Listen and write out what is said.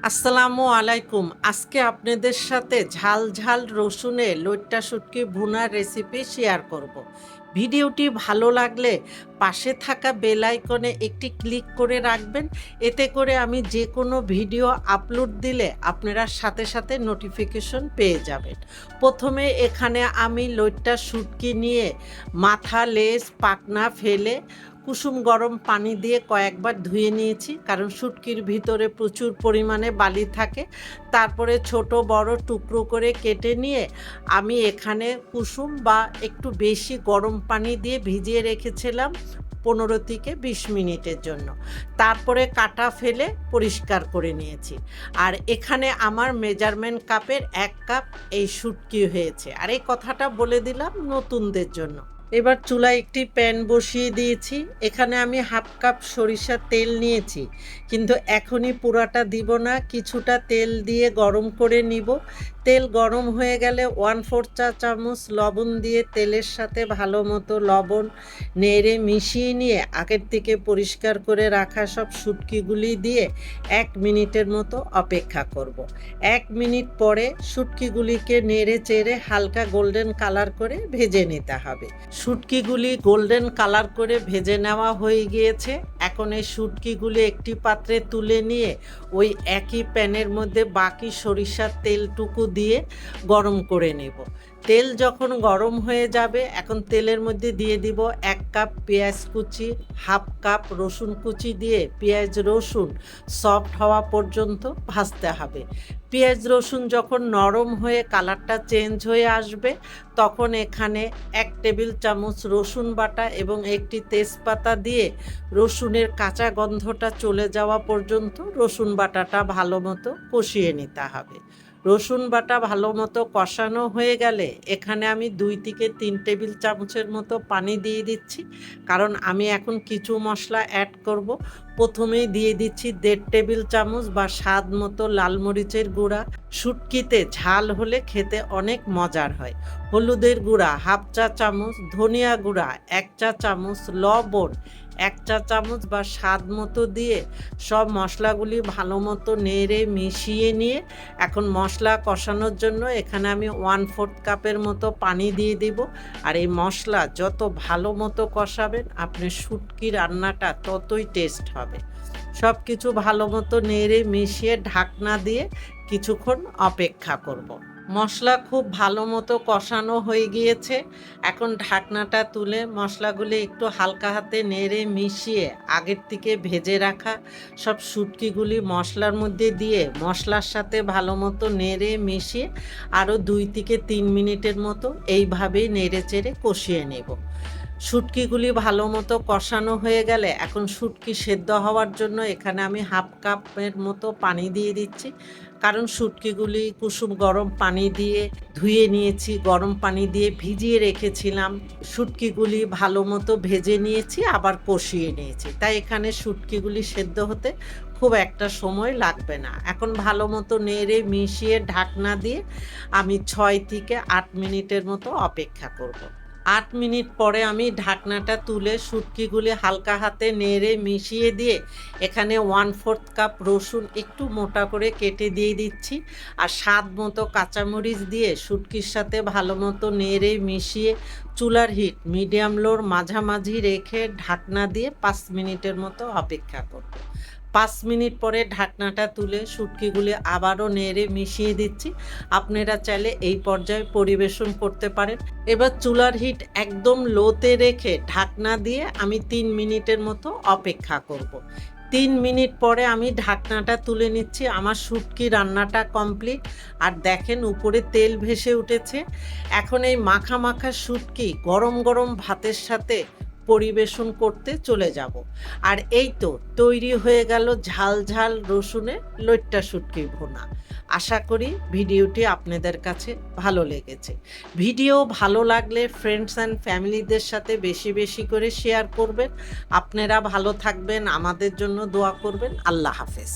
আসসালামু আলাইকুম। আজকে আপনাদের সাথে ঝাল ঝাল রসুনে লইট্টা শুটকি ভুনার রেসিপি শেয়ার করব। ভিডিওটি ভালো লাগলে পাশে থাকা বেল আইকনে একটি ক্লিক করে রাখবেন। এতে করে আমি যে কোনো ভিডিও আপলোড দিলে আপনারা সাথে সাথে নোটিফিকেশন পেয়ে যাবেন। প্রথমে এখানে আমি লইট্টা শুটকি নিয়ে মাথা, লেজ, পাখনা ফেলে কুসুম গরম পানি দিয়ে কয়েকবার ধুয়ে নিয়েছি, কারণ শুটকির ভিতরে প্রচুর পরিমাণে বালি থাকে। তারপরে ছোট বড় টুকরো করে কেটে নিয়ে আমি এখানে কুসুম বা একটু বেশি গরম পানি দিয়ে ভিজিয়ে রেখেছিলাম 15 থেকে 20 মিনিটের জন্য। তারপরে কাটা ফেলে পরিষ্কার করে নিয়েছি। আর এখানে আমার মেজারমেন্ট কাপের 1 কাপ এই শুটকি হয়েছে। আর এই কথাটা বলে দিলাম নতুনদের জন্য। এবার চুলায় একটি প্যান বসিয়ে দিয়েছি। এখানে আমি 1/2 কাপ সরিষার তেল নিয়েছি, কিন্তু এখনই পুরাটা দিব না, কিছুটা তেল দিয়ে গরম করে নিব। তেল গরম হয়ে গেলে 1/4 চা চামচ লবণ দিয়ে তেলের সাথে ভালো মতো লবণ নেড়ে মিশিয়ে নিয়ে আগের থেকে পরিষ্কার করে রাখা সব শুটকিগুলি দিয়ে 1 মিনিটের মতো অপেক্ষা করব। 1 মিনিট পরে শুটকিগুলিকে নেড়ে চেড়ে হালকা গোল্ডেন কালার করে ভেজে নিতে হবে। শুটকিগুলি গোল্ডেন কালার করে ভেজে নেওয়া হয়ে গিয়েছে। এখন এই শুটকিগুলি একটি পাত্রে তুলে নিয়ে ওই একই প্যানের মধ্যে বাকি সরিষার তেলটুকু দিয়ে গরম করে নেব। তেল যখন গরম হয়ে যাবে, এখন তেলের মধ্যে দিয়ে দিব 1 কাপ পেঁয়াজ কুচি, 1/2 কাপ রসুন কুচি দিয়ে পেঁয়াজ রসুন সফট হওয়া পর্যন্ত ভাজতে হবে। পেঁয়াজ রসুন যখন নরম হয়ে কালারটা চেঞ্জ হয়ে আসবে, তখন এখানে 1 টেবিল চামচ রসুন বাটা এবং একটি তেজপাতা দিয়ে রসুনের কাঁচা গন্ধটা চলে যাওয়া পর্যন্ত রসুন বাটাটা ভালো মতো কষিয়ে নিতে হবে। রসুন বাটা ভালো মতো কষানো হয়ে গেলে এখানে আমি 2 থেকে 3 টেবিল চামচের মতো পানি দিয়ে দিচ্ছি, কারণ আমি এখন কিছু মশলা অ্যাড করব। প্রথমেই দিয়ে দিচ্ছি 1.5 টেবিল চামচ বা স্বাদ মতো লাল মরিচের গুঁড়া। শুটকিতে ঝাল হলে খেতে অনেক মজার হয়। হলুদের গুঁড়া 1/2 চা চামচ, ধনিয়া গুঁড়া 1 চা চামচ, লবণ 1 চা চামচ বা স্বাদ মতো দিয়ে সব মশলাগুলি ভালো মতো নেড়ে মিশিয়ে নিয়ে এখন মশলা কষানোর জন্য এখানে আমি 1/4 কাপের মতো পানি দিয়ে দিব। আর এই মশলা যত ভালো মতো কষাবেন, আপনার শুটকি রান্নাটা ততই টেস্ট হবে। সব কিছু ভালো মতো নেড়ে মিশিয়ে ঢাকনা দিয়ে কিছুক্ষণ অপেক্ষা করব। মশলা খুব ভালো মতো কষানো হয়ে গিয়েছে। এখন ঢাকনাটা তুলে মশলাগুলি একটু হালকা হাতে নেড়ে মিশিয়ে আগের থেকে ভেজে রাখা সব শুটকিগুলি মশলার মধ্যে দিয়ে মশলার সাথে ভালো মতো নেড়ে মিশিয়ে আরও 2 থেকে 3 মিনিটের মতো এইভাবেই নেড়ে চেড়ে কষিয়ে নেব। শুটকিগুলি ভালো মতো কষানো হয়ে গেলে এখন শুটকি সেদ্ধ হওয়ার জন্য এখানে আমি 1/2 কাপের মতো পানি দিয়ে দিচ্ছি, কারণ শুটকিগুলি কুসুম গরম পানি দিয়ে ধুয়ে নিয়েছি, গরম পানি দিয়ে ভিজিয়ে রেখেছিলাম। শুটকিগুলি ভালো মতো ভেজে নিয়েছি, আবার কষিয়ে নিয়েছি, তাই এখানে শুটকিগুলি সেদ্ধ হতে খুব একটা সময় লাগবে না। এখন ভালো মতো নেড়ে মিশিয়ে ঢাকনা দিয়ে আমি 6 থেকে 8 মিনিটের মতো অপেক্ষা করব। 8 মিনিট পরে আমি ঢাকনাটা তুলে শুটকিগুলি হালকা হাতে নেড়ে মিশিয়ে দিয়ে এখানে 1/4 কাপ রসুন একটু মোটা করে কেটে দিয়ে দিচ্ছি। আর স্বাদ মতো কাঁচামরিচ দিয়ে শুটকির সাথে ভালো মতো নেড়ে মিশিয়ে চুলার হিট মিডিয়াম লোর মাঝামাঝি রেখে ঢাকনা দিয়ে 5 মিনিটের মতো অপেক্ষা করব। 5 মিনিট পরে ঢাকনাটা তুলে শুটকিগুলি আবারও নেড়ে মিশিয়ে দিচ্ছি। আপনারা চাইলে এই পর্যায়ে পরিবেশন করতে পারেন। এবার চুলার হিট একদম লোতে রেখে ঢাকনা দিয়ে আমি 3 মিনিটের মতো অপেক্ষা করব। 3 মিনিট পরে আমি ঢাকনাটা তুলে নিচ্ছি। আমার শুটকি রান্নাটা কমপ্লিট। আর দেখেন উপরে তেল ভেসে উঠেছে। এখন এই মাখা মাখা শুটকি গরম গরম ভাতের সাথে পরিবেশন করতে চলে যাব। আর এই তো তৈরি হয়ে গেল ঝাল ঝাল রসুনের লইট্টা শুটকি ভুনা। আশা করি ভিডিওটি আপনাদের কাছে ভালো লেগেছে। ভিডিও ভালো লাগলে ফ্রেন্ডস অ্যান্ড ফ্যামিলিদের সাথে বেশি বেশি করে শেয়ার করবেন। আপনারা ভালো থাকবেন, আমাদের জন্য দোয়া করবেন। আল্লাহ হাফেজ।